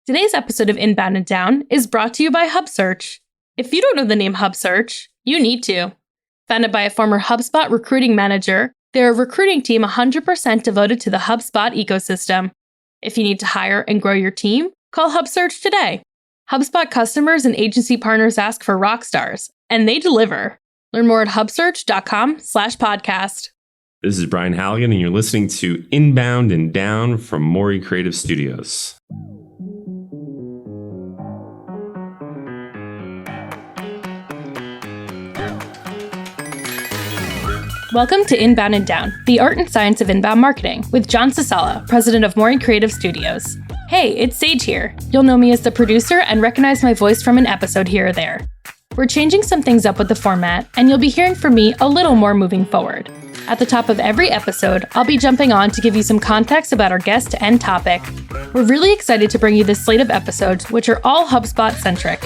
Today's episode of Inbound and Down is brought to you by HubSearch. If you don't know the name HubSearch, you need to. Founded by a former HubSpot recruiting manager, they're a recruiting team 100% devoted to the HubSpot ecosystem. If you need to hire and grow your team, call HubSearch today. HubSpot customers and agency partners ask for rock stars, and they deliver. Learn more at hubsearch.com/podcast. This is Brian Halligan, and you're listening to Inbound and Down from Maury Creative Studios. Welcome to Inbound and Down, the art and science of inbound marketing, with John Cesala, president of Maury Creative Studios. Hey, it's Sage here. You'll know me as the producer and recognize my voice from an episode here or there. We're changing some things up with the format, and you'll be hearing from me a little more moving forward. At the top of every episode, I'll be jumping on to give you some context about our guest and topic. We're really excited to bring you this slate of episodes, which are all HubSpot-centric.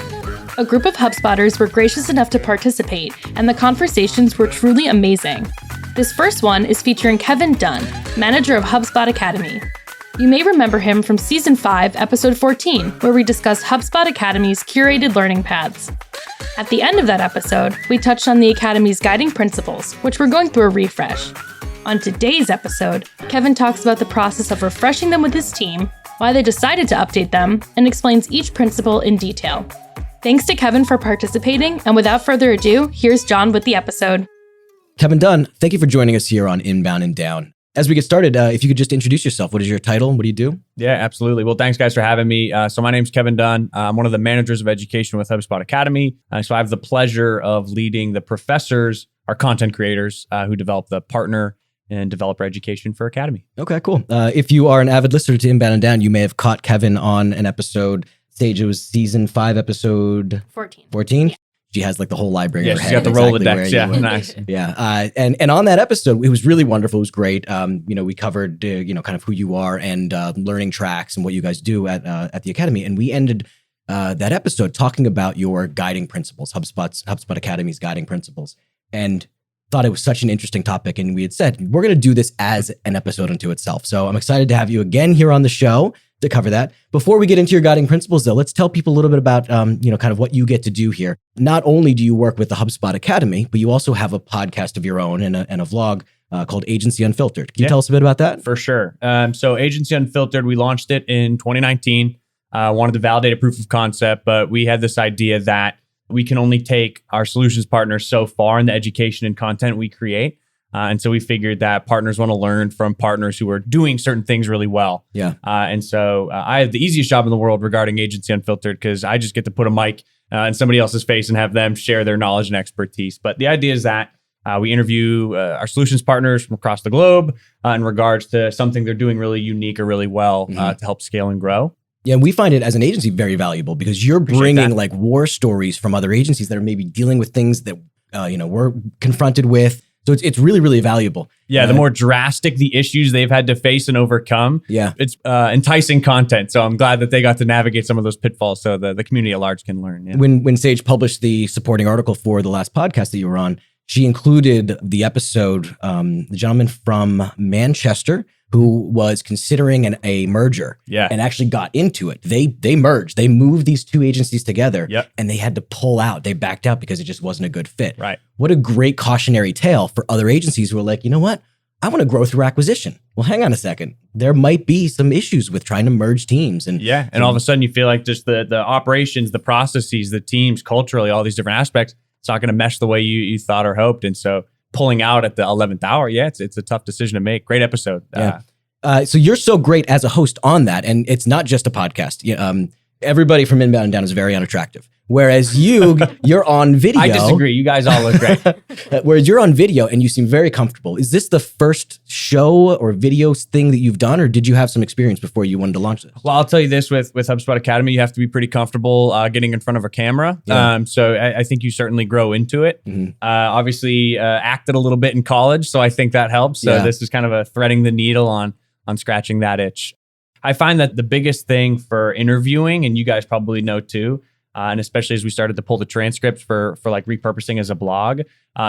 A group of HubSpotters were gracious enough to participate, and the conversations were truly amazing. This first one is featuring Kevin Dunn, manager of HubSpot Academy. You may remember him from Season 5, Episode 14, where we discussed HubSpot Academy's curated learning paths. At the end of that episode, we touched on the Academy's guiding principles, which we're going through a refresh. On today's episode, Kevin talks about the process of refreshing them with his team, why they decided to update them, and explains each principle in detail. Thanks to Kevin for participating, and without further ado, here's John with the episode. Kevin Dunn, thank you for joining us here on Inbound and Down. As we get started, if you could just introduce yourself. What is your title? What do you do? Yeah, absolutely. Well, thanks guys for having me. So my name's Kevin Dunn. I'm one of the managers of education with HubSpot Academy. So I have the pleasure of leading the professors, our content creators who develop the partner and developer education for Academy. Okay, cool. If you are an avid listener to Inbound and Down, you may have caught Kevin on an episode. Sage, it was Season 5, Episode 14? Yeah. She has like the whole library. Yeah, in her she's head, got the Rolodex. Yeah, nice. Yeah, and on that episode, it was really wonderful. It was great. We covered kind of who you are and learning tracks and what you guys do at the Academy, and we ended that episode talking about your guiding principles, HubSpot Academy's guiding principles, and thought it was such an interesting topic. And we had said we're going to do this as an episode unto itself. So I'm excited to have you again here on the show to cover that. Before we get into your guiding principles, though, let's tell people a little bit about, kind of what you get to do here. Not only do you work with the HubSpot Academy, but you also have a podcast of your own and a vlog called Agency Unfiltered. Can you tell us a bit about that? For sure. So Agency Unfiltered, we launched it in 2019. Wanted to validate a proof of concept, but we had this idea that we can only take our solutions partners so far in the education and content we create. And so we figured that partners want to learn from partners who are doing certain things really well. Yeah. And so I have the easiest job in the world regarding Agency Unfiltered because I just get to put a mic in somebody else's face and have them share their knowledge and expertise. But the idea is that we interview our solutions partners from across the globe in regards to something they're doing really unique or really well to help scale and grow. Yeah, and we find it as an agency very valuable because you're bringing like war stories from other agencies that are maybe dealing with things that we're confronted with. So it's really, really valuable. Yeah, the more drastic the issues they've had to face and overcome, it's enticing content. So I'm glad that they got to navigate some of those pitfalls so the community at large can learn. Yeah. When Sage published the supporting article for the last podcast that you were on, she included the episode, the gentleman from Manchester who was considering a merger and actually got into it. They merged. They moved these two agencies together and they had to pull out. They backed out because it just wasn't a good fit. Right. What a great cautionary tale for other agencies who are like, you know what? I want to grow through acquisition. Well, hang on a second. There might be some issues with trying to merge teams. And all of a sudden you feel like just the operations, the processes, the teams, culturally, all these different aspects, it's not going to mesh the way you thought or hoped. And so pulling out at the 11th hour, it's a tough decision to make. Great episode. So you're so great as a host on that, and it's not just a podcast. Everybody from Inbound and Down is very unattractive. Whereas you're on video. I disagree. You guys all look great. Whereas you're on video and you seem very comfortable. Is this the first show or video thing that you've done, or did you have some experience before you wanted to launch this? Well, I'll tell you this, with HubSpot Academy, you have to be pretty comfortable getting in front of a camera. Yeah. So I think you certainly grow into it. Obviously, acted a little bit in college, so I think that helps. So this is kind of a threading the needle on scratching that itch. I find that the biggest thing for interviewing, and you guys probably know too, and especially as we started to pull the transcripts for like repurposing as a blog,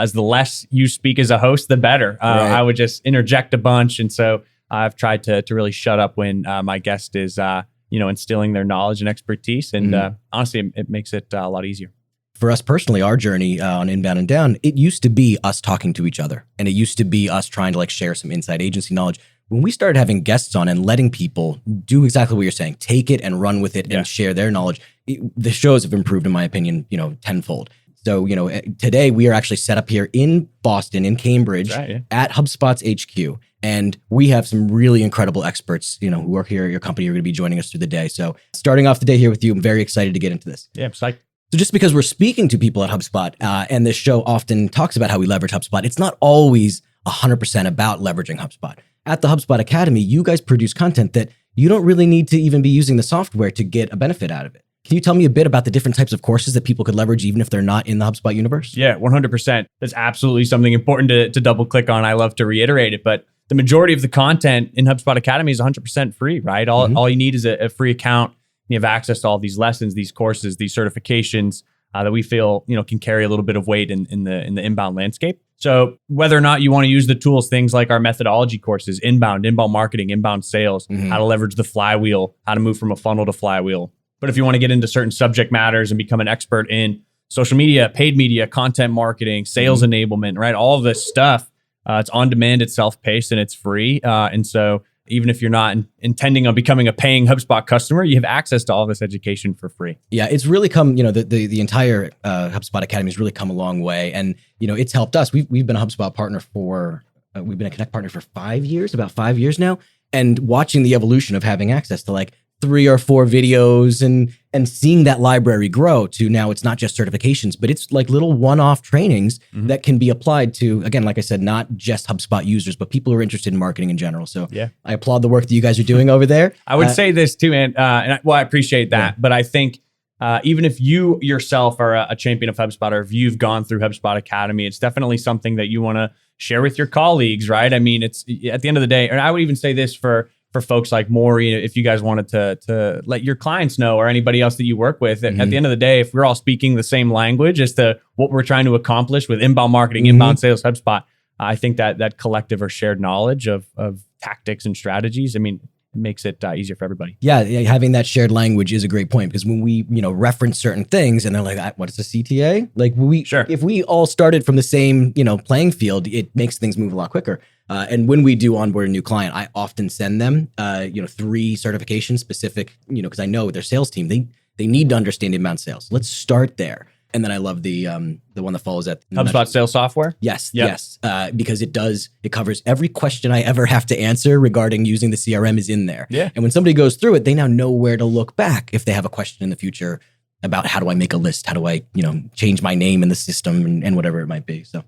is the less you speak as a host, the better. I would just interject a bunch. And so I've tried to really shut up when my guest is instilling their knowledge and expertise. And honestly, it makes it a lot easier. For us personally, our journey on Inbound and Down, it used to be us talking to each other. And it used to be us trying to like share some inside agency knowledge. When we started having guests on and letting people do exactly what you're saying, take it and run with it and share their knowledge, the shows have improved, in my opinion, tenfold. So, today we are actually set up here in Boston, in Cambridge, at HubSpot's HQ. And we have some really incredible experts, who work here at your company, who are going to be joining us through the day. So starting off the day here with you, I'm very excited to get into this. Yeah, I'm psyched. So just because we're speaking to people at HubSpot, and this show often talks about how we leverage HubSpot, it's not always 100% about leveraging HubSpot. At the HubSpot Academy, you guys produce content that you don't really need to even be using the software to get a benefit out of it. Can you tell me a bit about the different types of courses that people could leverage even if they're not in the HubSpot universe? Yeah, 100%. That's absolutely something important to double click on. I love to reiterate it, but the majority of the content in HubSpot Academy is 100% free, right? All you need is a free account. You have access to all these lessons, these courses, these certifications that we feel can carry a little bit of weight in the inbound landscape. So whether or not you want to use the tools, things like our methodology courses, inbound marketing, inbound sales, how to leverage the flywheel, how to move from a funnel to flywheel. But if you want to get into certain subject matters and become an expert in social media, paid media, content marketing, sales enablement, right? All of this stuff, it's on demand, it's self-paced, and it's free. And so even if you're not intending on becoming a paying HubSpot customer, you have access to all this education for free. Yeah, it's really come, the entire HubSpot Academy has really come a long way. And, it's helped us. We've been a HubSpot partner we've been a Connect partner for about 5 years now. And watching the evolution of having access to like 3 or 4 videos and seeing that library grow to now it's not just certifications, but it's like little one-off trainings that can be applied to, again, like I said, not just HubSpot users, but people who are interested in marketing in general. So I applaud the work that you guys are doing over there. I would say this too, man. I appreciate that. But I think even if you yourself are a champion of HubSpot, or if you've gone through HubSpot Academy, it's definitely something that you want to share with your colleagues, right? I mean, it's at the end of the day, and I would even say this for folks like Maury, if you guys wanted to let your clients know, or anybody else that you work with, at the end of the day, if we're all speaking the same language as to what we're trying to accomplish with inbound marketing, inbound sales, HubSpot, I think that collective or shared knowledge of tactics and strategies, it makes it easier for everybody. Yeah, having that shared language is a great point, because when we, reference certain things and they're like, what is a CTA? Like if we all started from the same, playing field, it makes things move a lot quicker. And when we do onboard a new client, I often send them, 3 certifications specific, because I know their sales team, they need to understand inbound sales. Let's start there. And then I love the one that follows that. HubSpot sales software? Yes. Because it covers every question I ever have to answer regarding using the CRM is in there. Yeah. And when somebody goes through it, they now know where to look back if they have a question in the future about how do I make a list? How do I, change my name in the system and whatever it might be. So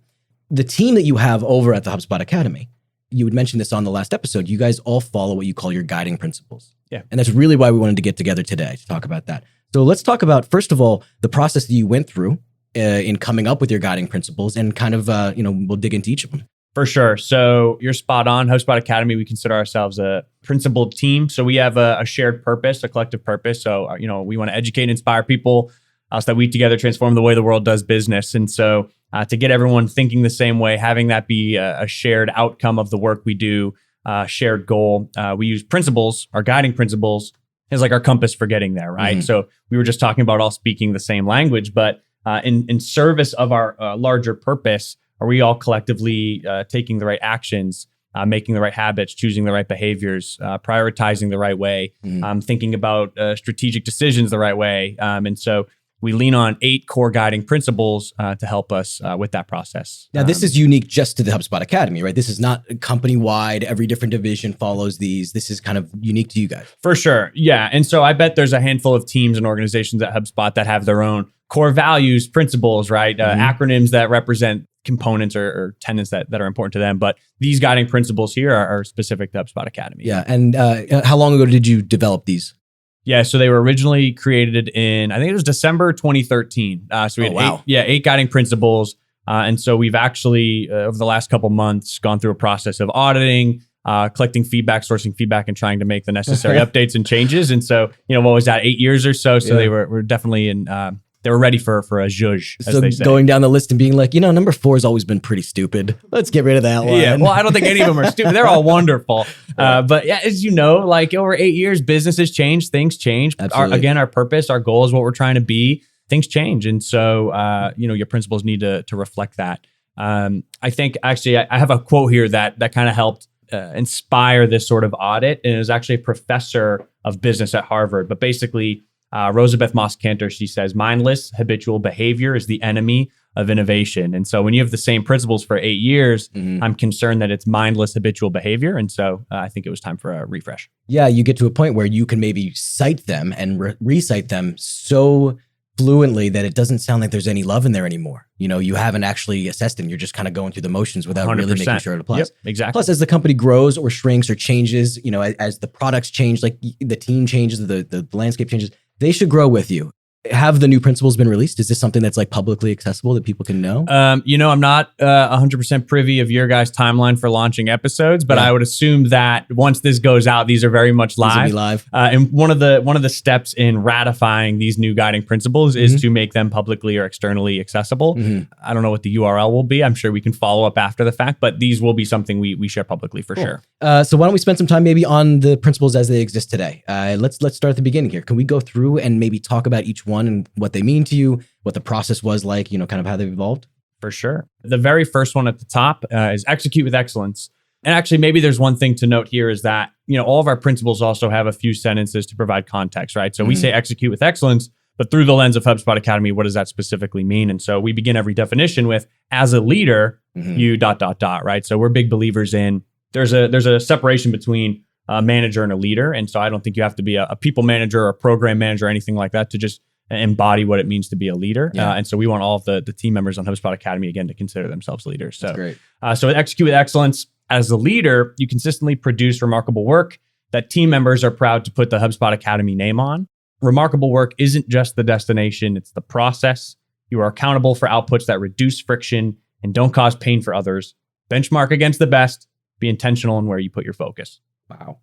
the team that you have over at the HubSpot Academy, you had mentioned this on the last episode, you guys all follow what you call your guiding principles. Yeah. And that's really why we wanted to get together today to talk about that. So let's talk about, first of all, the process that you went through in coming up with your guiding principles, and kind of, we'll dig into each of them. For sure. So you're spot on. HubSpot Academy, we consider ourselves a principled team. So we have a shared purpose, a collective purpose. So, we want to educate and inspire people so that we together transform the way the world does business. And so to get everyone thinking the same way, having that be a shared outcome of the work we do, shared goal, we use principles, our guiding principles, as like our compass for getting there, right? So we were just talking about all speaking the same language, but in service of our larger purpose, are we all collectively taking the right actions, making the right habits, choosing the right behaviors, prioritizing the right way, thinking about strategic decisions the right way. And so we lean on 8 core guiding principles to help us with that process. Now, this is unique just to the HubSpot Academy, right? This is not company-wide. Every different division follows these. This is kind of unique to you guys. For sure. Yeah. And so I bet there's a handful of teams and organizations at HubSpot that have their own core values, principles, right? Acronyms that represent components or tenets that are important to them. But these guiding principles here are specific to HubSpot Academy. Yeah. And how long ago did you develop these? Yeah, so they were originally created in, I think it was December 2013. So we had 8 guiding principles. And so we've actually, over the last couple months, gone through a process of auditing, collecting feedback, sourcing feedback, and trying to make the necessary updates and changes. And so, what was that, 8 years or so? So we're definitely in they were ready for a zhuzh, as they say. Going down the list and being like, number 4 has always been pretty stupid. Let's get rid of that one. Yeah, well, I don't think any of them are stupid. They're all wonderful. But yeah, as you know, like over 8 years, businesses change, things change. Our purpose, our goal is what we're trying to be. Things change. And so, your principles need to reflect that. I think actually I have a quote here that kind of helped inspire this sort of audit. And it was actually a professor of business at Harvard. But basically, Rosabeth Moss-Kanter, she says, mindless habitual behavior is the enemy of innovation. And so when you have the same principles for 8 years, I'm concerned that it's mindless habitual behavior. And so I think it was time for a refresh. Yeah, you get to a point where you can maybe cite them and recite them so fluently that it doesn't sound like there's any love in there anymore. You haven't actually assessed them. You're just kind of going through the motions without 100%. Really making sure it applies. Yep, exactly. Plus, as the company grows or shrinks or changes, as the products change, like the team changes, the landscape changes, they should grow with you. Have the new principles been released? Is this something that's like publicly accessible that people can know? I'm not 100% privy of your guys' timeline for launching episodes, but I would assume that once this goes out, these are very much live. These will be live. And one of the steps in ratifying these new guiding principles is to make them publicly or externally accessible. I don't know what the URL will be. I'm sure we can follow up after the fact, but these will be something we share publicly for sure. So why don't we spend some time maybe on the principles as they exist today? Let's start at the beginning here. Can we go through and maybe talk about each one and what they mean to you, what the process was like, kind of how they've evolved? For sure. The very first one at the top is execute with excellence. And actually, maybe there's one thing to note here is that, all of our principles also have a few sentences to provide context, right? So we say execute with excellence, but through the lens of HubSpot Academy, what does that specifically mean? And so we begin every definition with, as a leader, you ... right? So we're big believers in, there's a separation between a manager and a leader. And so I don't think you have to be a people manager or a program manager or anything like that to just embody what it means to be a leader. And so we want all of the team members on HubSpot Academy, again, to consider themselves leaders. So, that's great. So execute with excellence. As a leader, you consistently produce remarkable work that team members are proud to put the HubSpot Academy name on. Remarkable work isn't just the destination, it's the process. You are accountable for outputs that reduce friction and don't cause pain for others. Benchmark against the best. Be intentional in where you put your focus. Wow.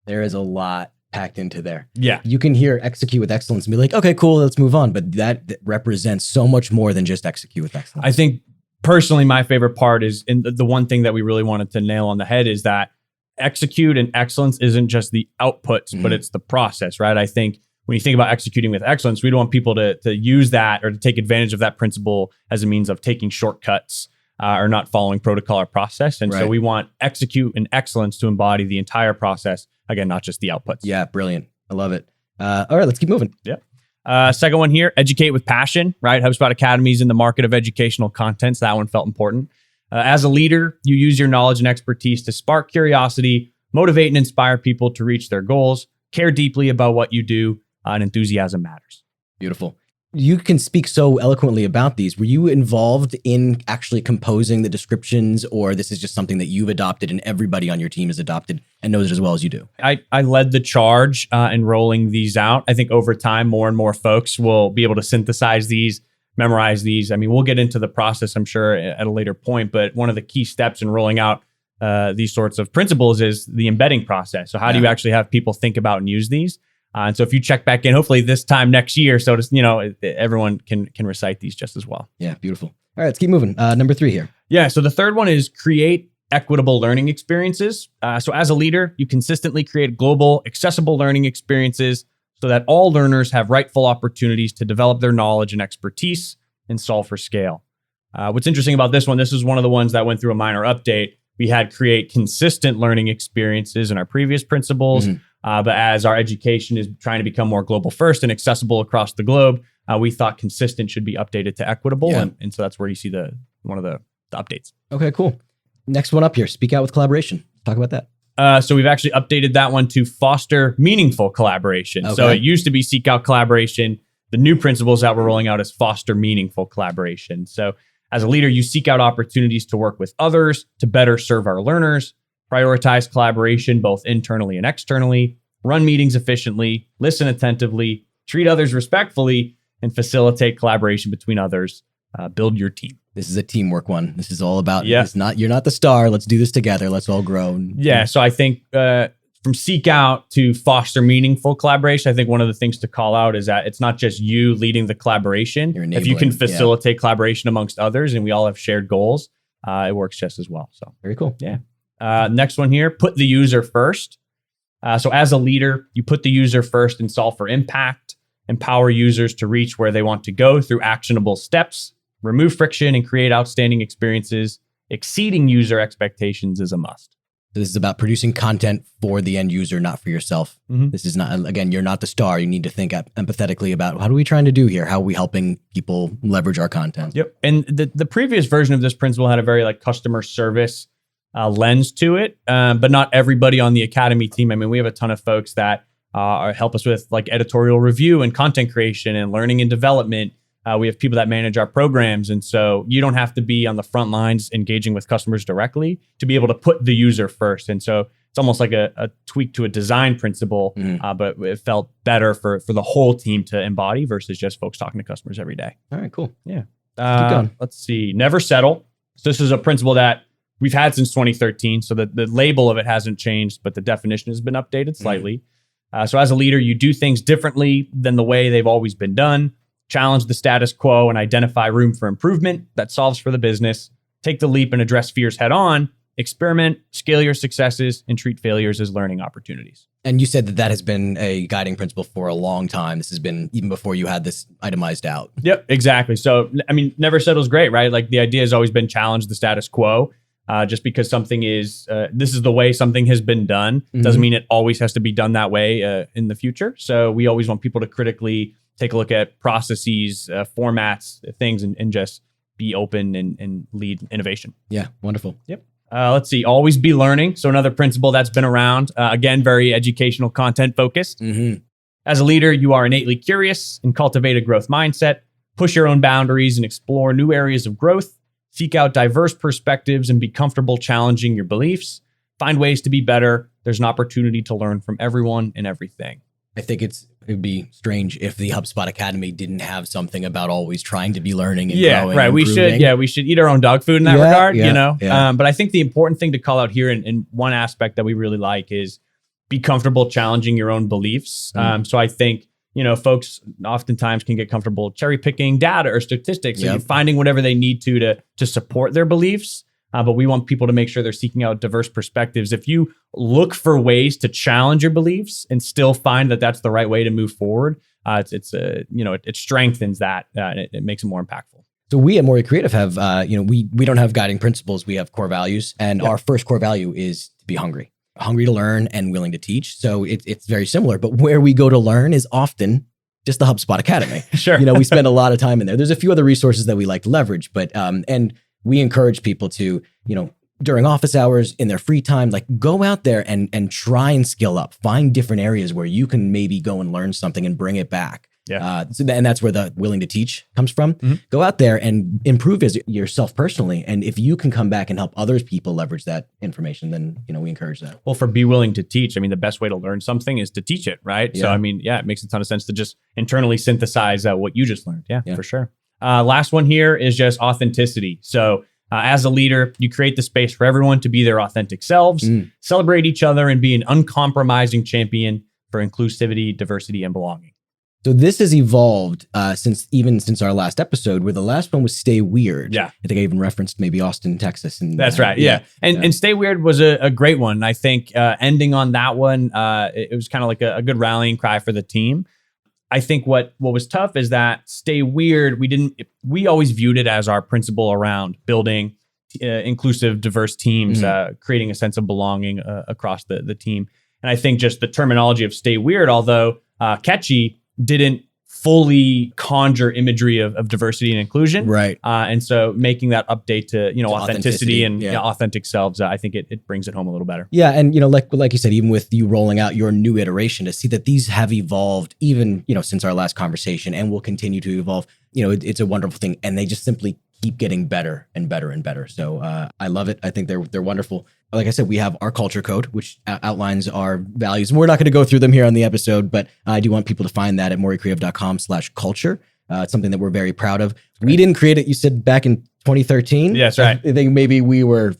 There is a lot packed into there. Yeah. You can hear execute with excellence and be like, okay, cool, let's move on. But that represents so much more than just execute with excellence. I think personally, my favorite part is, and the one thing that we really wanted to nail on the head is that execute and excellence isn't just the outputs, but it's the process, right? I think when you think about executing with excellence, we don't want people to use that or to take advantage of that principle as a means of taking shortcuts or not following protocol or process. And so we want execute and excellence to embody the entire process. Again, not just the outputs. Yeah, brilliant. I love it. All right, let's keep moving. Yeah. Second one here, educate with passion, right? HubSpot Academy is in the market of educational content. So that one felt important. As a leader, you use your knowledge and expertise to spark curiosity, motivate and inspire people to reach their goals, care deeply about what you do, and enthusiasm matters. Beautiful. You can speak so eloquently about these. Were you involved in actually composing the descriptions, or this is just something that you've adopted and everybody on your team has adopted and knows it as well as you do? I led the charge in rolling these out. I think over time, more and more folks will be able to synthesize these, memorize these. I mean, we'll get into the process, I'm sure, at a later point, but one of the key steps in rolling out these sorts of principles is the embedding process. So how do you actually have people think about and use these? And so if you check back in, hopefully this time next year, so everyone can recite these just as well. Yeah, beautiful. All right, let's keep moving. Number 3 here. Yeah, so the third one is create equitable learning experiences. So as a leader, you consistently create global, accessible learning experiences so that all learners have rightful opportunities to develop their knowledge and expertise and solve for scale. What's interesting about this one, this is one of the ones that went through a minor update. We had create consistent learning experiences in our previous principles. But as our education is trying to become more global first and accessible across the globe, we thought consistent should be updated to equitable. Yeah. And so that's where you see one of the updates. Okay, cool. Next one up here, speak out with collaboration. Talk about that. So we've actually updated that one to foster meaningful collaboration. Okay. So it used to be seek out collaboration. The new principles that we're rolling out is foster meaningful collaboration. So as a leader, you seek out opportunities to work with others to better serve our learners, prioritize collaboration both internally and externally, run meetings efficiently, listen attentively, treat others respectfully, and facilitate collaboration between others. Build your team. This is a teamwork one. This is all about, you're not the star. Let's do this together. Let's all grow. Yeah. So I think from seek out to foster meaningful collaboration, I think one of the things to call out is that it's not just you leading the collaboration. If you can facilitate collaboration amongst others and we all have shared goals, it works just as well. So very cool. Yeah. Next one here, put the user first. So as a leader, you put the user first and solve for impact, empower users to reach where they want to go through actionable steps, remove friction and create outstanding experiences. Exceeding user expectations is a must. So this is about producing content for the end user, not for yourself. Mm-hmm. This is not, again, you're not the star. You need to think empathetically about what are we trying to do here? How are we helping people leverage our content? Yep. And the previous version of this principle had a very customer service lens to it, but not everybody on the Academy team. I mean, we have a ton of folks that help us with editorial review and content creation and learning and development. We have people that manage our programs. And so you don't have to be on the front lines engaging with customers directly to be able to put the user first. And so it's almost like a tweak to a design principle, but it felt better for the whole team to embody versus just folks talking to customers every day. All right, cool. Yeah. Keep going. Let's see. Never settle. So this is a principle that we've had since 2013. So the label of it hasn't changed, but the definition has been updated slightly. So as a leader, you do things differently than the way they've always been done. Challenge the status quo and identify room for improvement that solves for the business. Take the leap and address fears head on. Experiment, scale your successes, and treat failures as learning opportunities. And you said that has been a guiding principle for a long time. This has been even before you had this itemized out. Yep, exactly. So, I mean, never settle is great, right? The idea has always been challenge the status quo. Just because something is, this is the way something has been done, doesn't mean it always has to be done that way in the future. So we always want people to critically take a look at processes, formats, things, and just be open and lead innovation. Yeah, wonderful. Yep. Let's see. Always be learning. So another principle that's been around, again, very educational content focused. As a leader, you are innately curious and cultivate a growth mindset. Push your own boundaries and explore new areas of growth. Seek out diverse perspectives and be comfortable challenging your beliefs. Find ways to be better. There's an opportunity to learn from everyone and everything. I think it'd be strange if the HubSpot Academy didn't have something about always trying to be learning and growing. Right. And we should eat our own dog food in that regard, But I think the important thing to call out here, and one aspect that we really like, is be comfortable challenging your own beliefs. So I think, folks oftentimes can get comfortable cherry picking data or statistics and finding whatever they need to support their beliefs. But we want people to make sure they're seeking out diverse perspectives. If you look for ways to challenge your beliefs and still find that that's the right way to move forward, it strengthens that and it makes it more impactful. So we at More Creative have, we don't have guiding principles. We have core values, and our first core value is to be hungry to learn and willing to teach. So it's very similar, but where we go to learn is often just the HubSpot Academy. Sure. We spend a lot of time in there. There's a few other resources that we like to leverage, but, and we encourage people to, during office hours, in their free time, go out there and try and skill up, find different areas where you can maybe go and learn something and bring it back. Yeah. And that's where the willing to teach comes from. Go out there and improve yourself personally. And if you can come back and help other people leverage that information, then, we encourage that. Well, for be willing to teach, the best way to learn something is to teach it, right? Yeah. So, it makes a ton of sense to just internally synthesize what you just learned. Yeah, for sure. Last one here is just authenticity. So as a leader, you create the space for everyone to be their authentic selves, celebrate each other, and be an uncompromising champion for inclusivity, diversity, and belonging. So this has evolved since our last episode, where the last one was Stay Weird. Yeah. I think I even referenced maybe Austin, Texas. And that's right. Yeah. And Stay Weird was a great one. I think ending on that one, it was kind of like a good rallying cry for the team. I think what was tough is that Stay Weird, we always viewed it as our principle around building inclusive, diverse teams, creating a sense of belonging across the team. And I think just the terminology of Stay Weird, although catchy, didn't fully conjure imagery of diversity and inclusion. Right. And so making that update to, authenticity and authentic selves, I think it brings it home a little better. Yeah. And, like you said, even with you rolling out your new iteration, to see that these have evolved even, since our last conversation and will continue to evolve, it's a wonderful thing. And they just simply keep getting better and better and better. So I love it. I think they're wonderful. Like I said, we have our culture code, which outlines our values. And we're not going to go through them here on the episode, but I do want people to find that at morecreative.com/culture. It's something that we're very proud of. We didn't create it, you said, back in 2013. Yes, right. I think maybe we were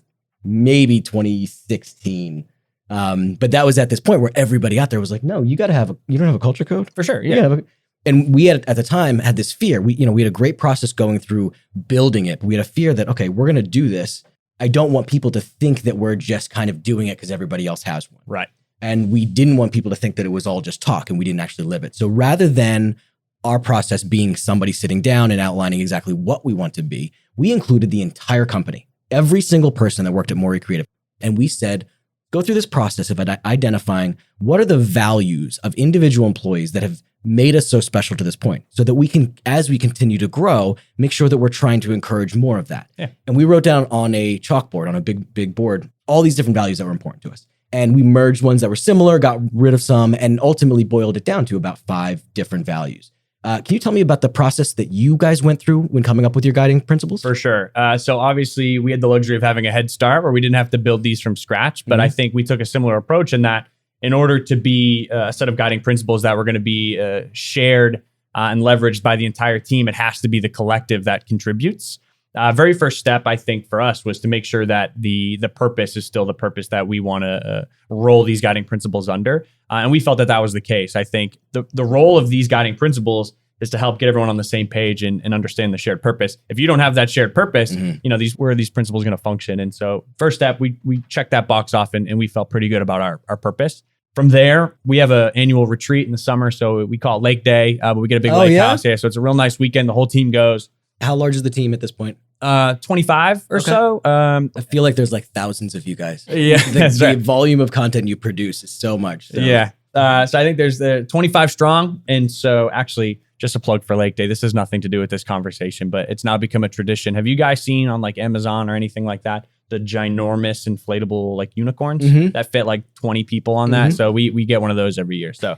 2016. But that was at this point where everybody out there was like, no, you don't have a culture code? For sure. You Yeah. gotta have and we had, at the time, had this fear. We had a great process going through building it. We had a fear that, okay, we're going to do this. I don't want people to think that we're just kind of doing it because everybody else has one. Right. And we didn't want people to think that it was all just talk and we didn't actually live it. So rather than our process being somebody sitting down and outlining exactly what we want to be, we included the entire company, every single person that worked at Maury Creative. And we said, go through this process of identifying what are the values of individual employees that have made us so special to this point, so that we can, as we continue to grow, make sure that we're trying to encourage more of that. Yeah. And we wrote down on a chalkboard, on a big board, all these different values that were important to us. And we merged ones that were similar, got rid of some, and ultimately boiled it down to about 5 different values. Can you tell me about the process that you guys went through when coming up with your guiding principles? For sure. So obviously we had the luxury of having a head start where we didn't have to build these from scratch, but I think we took a similar approach in that in order to be a set of guiding principles that were going to be shared and leveraged by the entire team, it has to be the collective that contributes. Very first step, I think, for us was to make sure that the purpose is still the purpose that we want to roll these guiding principles under. And we felt that that was the case. I think the role of these guiding principles is to help get everyone on the same page and understand the shared purpose. If you don't have that shared purpose, where are these principles going to function? And so first step, we checked that box off and we felt pretty good about our purpose. From there, we have an annual retreat in the summer. So we call it Lake Day, but we get a big lake house. Yeah. So it's a real nice weekend. The whole team goes. How large is the team at this point? 25 or so. I feel like there's like thousands of you guys. Yeah. The volume of content you produce is so much. So. Yeah. So I think there's 25 strong. And so actually, just a plug for Lake Day. This has nothing to do with this conversation, but it's now become a tradition. Have you guys seen on like Amazon or anything like that, the ginormous inflatable like unicorns that fit like 20 people on that? So we get one of those every year. So,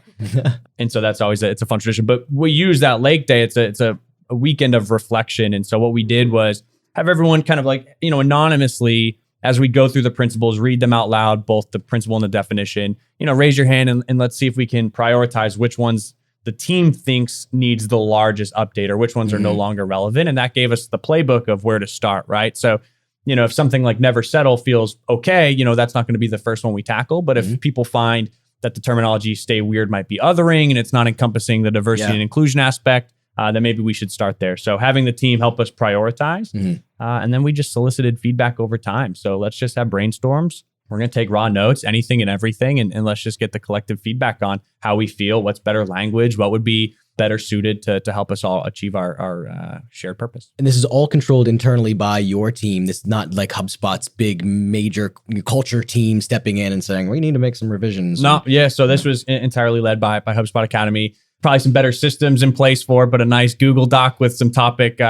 and so that's always, it's a fun tradition, but we use that Lake Day. It's a weekend of reflection. And so what we did was have everyone kind of like, anonymously, as we go through the principles, read them out loud, both the principle and the definition, raise your hand and let's see if we can prioritize which ones the team thinks needs the largest update or which ones are no longer relevant. And that gave us the playbook of where to start, right? So, if something like never settle feels okay, that's not going to be the first one we tackle. But if people find that the terminology stay weird might be othering and it's not encompassing the diversity and inclusion aspect, then maybe we should start there. So having the team help us prioritize. And then we just solicited feedback over time. So let's just have brainstorms. We're going to take raw notes, anything and everything, and let's just get the collective feedback on how we feel, what's better language, what would be better suited to help us all achieve our shared purpose. And this is all controlled internally by your team. This is not like HubSpot's big major culture team stepping in and saying, we need to make some revisions. No, so this was entirely led by HubSpot Academy. Probably some better systems in place for it, but a nice Google Doc with some topic,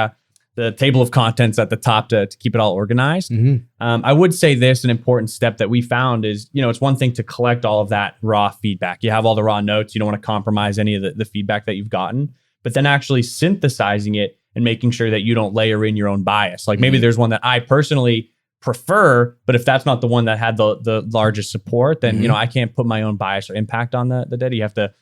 the table of contents at the top to keep it all organized. I would say this, an important step that we found is, it's one thing to collect all of that raw feedback. You have all the raw notes. You don't want to compromise any of the feedback that you've gotten, but then actually synthesizing it and making sure that you don't layer in your own bias. Like maybe there's one that I personally prefer, but if that's not the one that had the largest support, then, I can't put my own bias or impact on the data. You have to,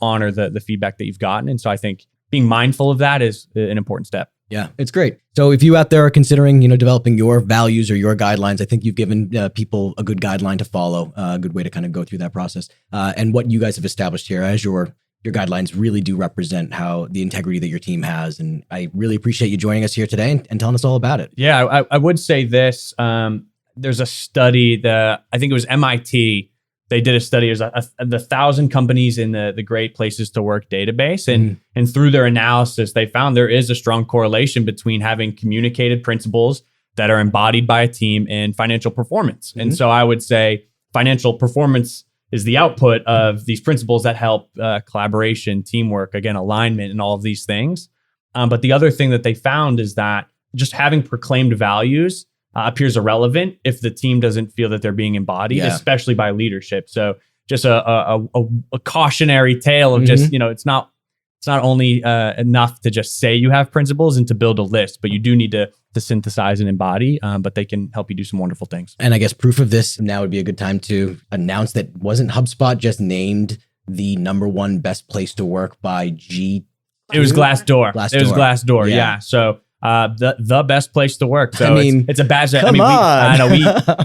honor the feedback that you've gotten. And so I think being mindful of that is an important step. Yeah, it's great. So if you out there are considering, developing your values or your guidelines, I think you've given people a good guideline to follow, a good way to kind of go through that process. And what you guys have established here as your guidelines really do represent how the integrity that your team has. And I really appreciate you joining us here today and telling us all about it. Yeah, I would say this. There's a study that I think it was MIT. They did a study. It was the 1,000 companies in the Great Places to Work database. And through their analysis, they found there is a strong correlation between having communicated principles that are embodied by a team and financial performance. And so I would say financial performance is the output of these principles that help collaboration, teamwork, again, alignment, and all of these things. But the other thing that they found is that just having proclaimed values appears irrelevant if the team doesn't feel that they're being embodied, especially by leadership. So just a cautionary tale of just, it's not only enough to just say you have principles and to build a list, but you do need to synthesize and embody, but they can help you do some wonderful things. And I guess proof of this now would be a good time to announce that wasn't HubSpot just named the #1 best place to work by It was Glassdoor. It was Glassdoor. Yeah. So the best place to work. So I mean, it's a badge. Come on.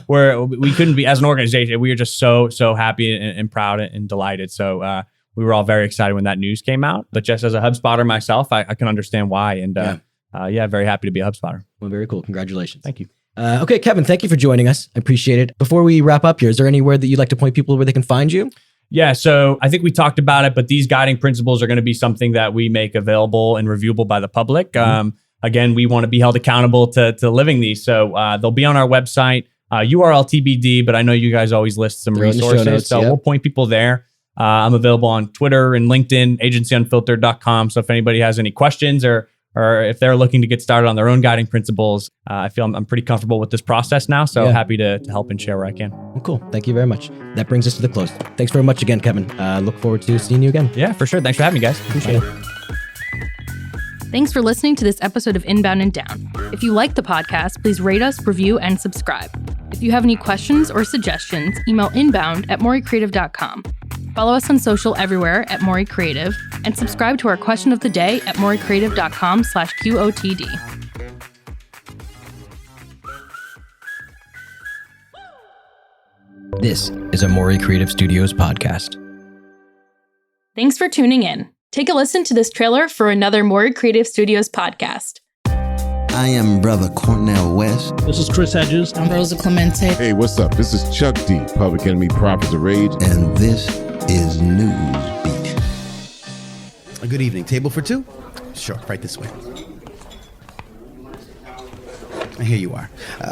We couldn't be, as an organization, we were just so happy and proud and delighted. So we were all very excited when that news came out. But just as a HubSpotter myself, I can understand why. And very happy to be a HubSpotter. Well, very cool. Congratulations. Thank you. Okay, Kevin, thank you for joining us. I appreciate it. Before we wrap up here, is there anywhere that you'd like to point people where they can find you? Yeah, so I think we talked about it, but these guiding principles are going to be something that we make available and reviewable by the public. Again, we want to be held accountable to living these. So they'll be on our website, URL TBD, but I know you guys always list some resources. Notes, so we'll point people there. I'm available on Twitter and LinkedIn, agencyunfiltered.com. So if anybody has any questions or if they're looking to get started on their own guiding principles, I feel I'm pretty comfortable with this process now. So happy to help and share where I can. Well, cool. Thank you very much. That brings us to the close. Thanks very much again, Kevin. Look forward to seeing you again. Yeah, for sure. Thanks for having me, guys. Appreciate it. Thanks for listening to this episode of Inbound and Down. If you like the podcast, please rate us, review, and subscribe. If you have any questions or suggestions, email inbound@moricreative.com. Follow us on social everywhere at Mori Creative, and subscribe to our question of the day at moricreative.com/QOTD. This is a Mori Creative Studios podcast. Thanks for tuning in. Take a listen to this trailer for another Mori Creative Studios podcast. I am Brother Cornell West. This is Chris Hedges. I'm Rosa Clemente. Hey, what's up? This is Chuck D, Public Enemy Prophets of Rage. And this is Newsbeat. Good evening. Table for two? Sure, right this way. Here you are.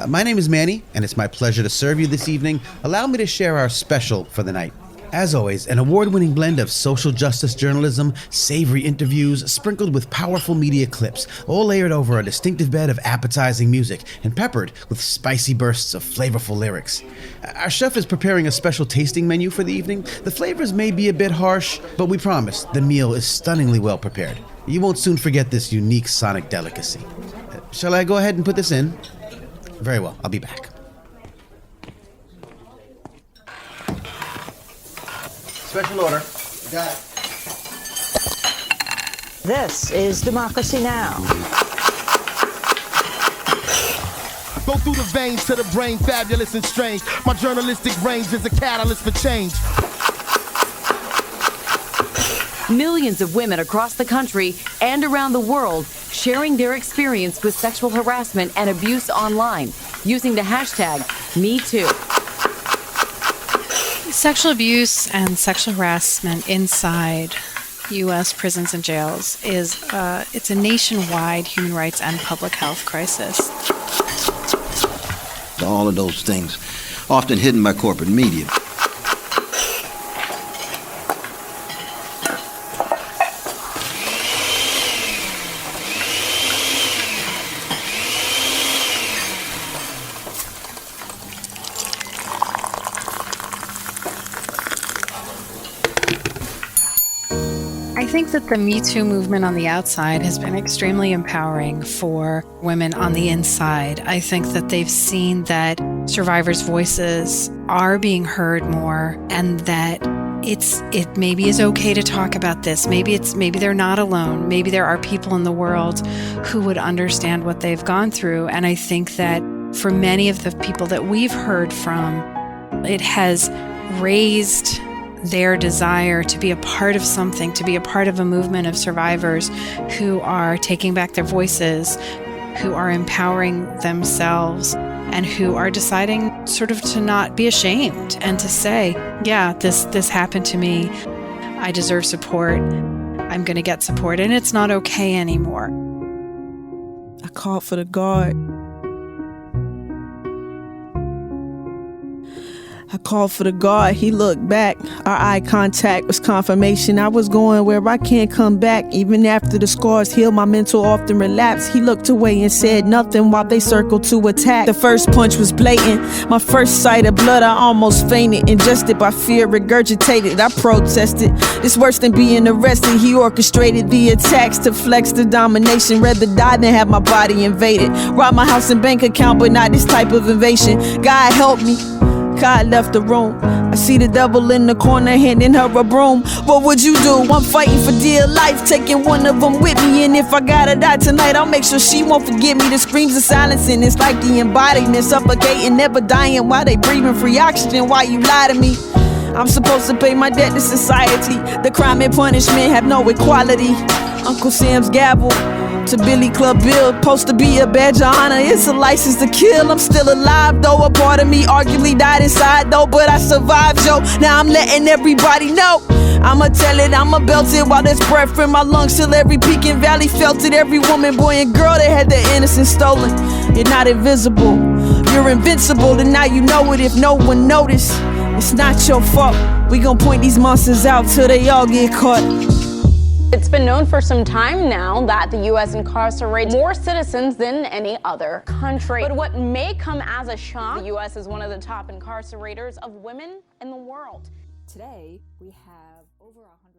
My name is Manny, and it's my pleasure to serve you this evening. Allow me to share our special for the night. As always, an award-winning blend of social justice journalism, savory interviews, sprinkled with powerful media clips, all layered over a distinctive bed of appetizing music and peppered with spicy bursts of flavorful lyrics. Our chef is preparing a special tasting menu for the evening. The flavors may be a bit harsh, but we promise the meal is stunningly well prepared. You won't soon forget this unique sonic delicacy. Shall I go ahead and put this in? Very well, I'll be back. Special order. Got it. This is Democracy Now! Go through the veins to the brain, fabulous and strange. My journalistic range is a catalyst for change. Millions of women across the country and around the world sharing their experience with sexual harassment and abuse online using the hashtag #MeToo. Sexual abuse and sexual harassment inside U.S. prisons and jails is it's a nationwide human rights and public health crisis. All of those things, often hidden by corporate media. I think that the Me Too movement on the outside has been extremely empowering for women on the inside. I think that they've seen that survivors' voices are being heard more, and that it maybe is okay to talk about this. Maybe they're not alone. Maybe there are people in the world who would understand what they've gone through. And I think that for many of the people that we've heard from, it has raised their desire to be a part of something, to be a part of a movement of survivors who are taking back their voices, who are empowering themselves, and who are deciding sort of to not be ashamed and to say, yeah, this happened to me. I deserve support. I'm going to get support, and it's not okay anymore. I called for the guard. I called for the guard. He looked back. Our eye contact was confirmation. I was going where I can't come back. Even after the scars heal, my mental often relapse. He looked away and said nothing while they circled to attack. The first punch was blatant. My first sight of blood, I almost fainted. Ingested by fear, regurgitated. I protested. It's worse than being arrested. He orchestrated the attacks to flex the domination. Rather die than have my body invaded. Rob my house and bank account, but not this type of invasion. God help me. God left the room. I see the devil in the corner handing her a broom. What would you do? I'm fighting for dear life, taking one of them with me. And if I gotta die tonight, I'll make sure she won't forget me. The screams of silence, and it's like the embodiment, suffocating, never dying while they breathing free oxygen. Why you lie to me? I'm supposed to pay my debt to society. The crime and punishment have no equality. Uncle Sam's gavel to Billy Club Bill, supposed to be a badge of honor. It's a license to kill. I'm still alive though. A part of me arguably died inside though, but I survived, yo. Now I'm letting everybody know. I'ma tell it, I'ma belt it while there's breath in my lungs, till every peak and valley felt it. Every woman, boy, and girl that had their innocence stolen. You're not invisible, you're invincible, and now you know it if no one noticed. It's not your fault. We gon' point these monsters out till they all get caught. It's been known for some time now that the U.S. incarcerates more citizens than any other country. But what may come as a shock, the U.S. is one of the top incarcerators of women in the world. Today, we have over 100